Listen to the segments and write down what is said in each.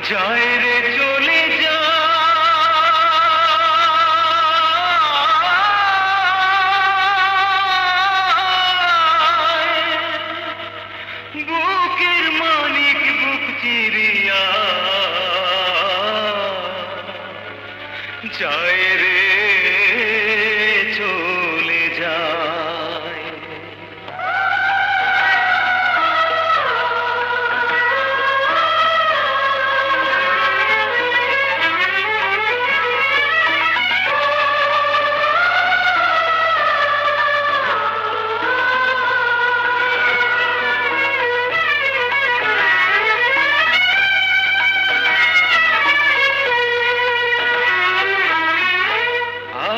যায় রে চলে যায়, বুকের মানিক বুক চিরিয়া যায় রে চলে যায়।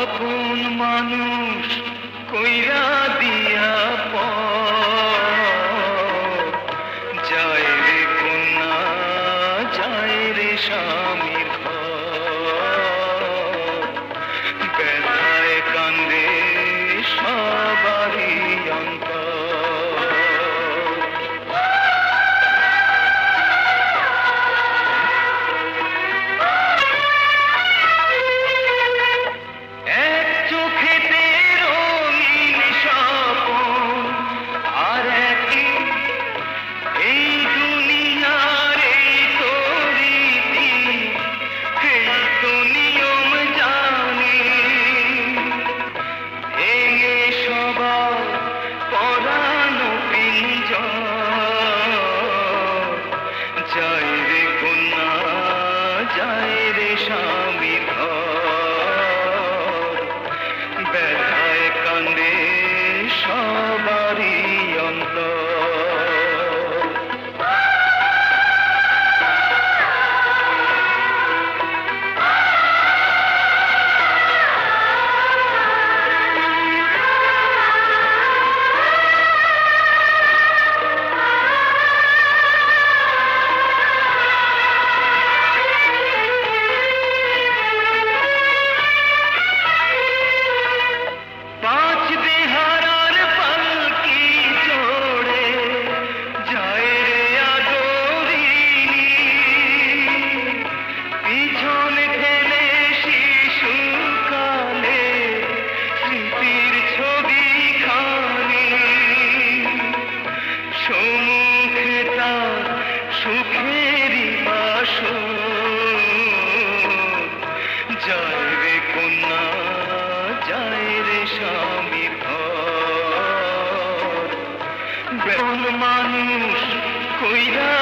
আপন মানুষ কইরা দিয়া যায় রে কন্যা, যায় রে স্বামীর ঘর, ব্যথায় কান্দে সবারই অন্তর। এক চোখেতে রঙিন স্বপন, আর একে এই দুনিয়ার এই তো রীতি, এই তো নিয়ম জানি, ভেঙে সবার পরানো পিঞ্জর, যায় রে কন্যা, যায় রে স্বামীর ঘর, ব্যথায় কান্দে সবারই অন্তর। পাঁচ বেহারার পালকি চড়ে যায় রে আদরিনী, পিছন ফেলে শিশুকালে স্মৃতির ছবি খানি, সম্মুখে তার সুখেরই বাসর, যায় রে কন্যা, যায় রে স্বামীর ঘর, মানুষ কইরা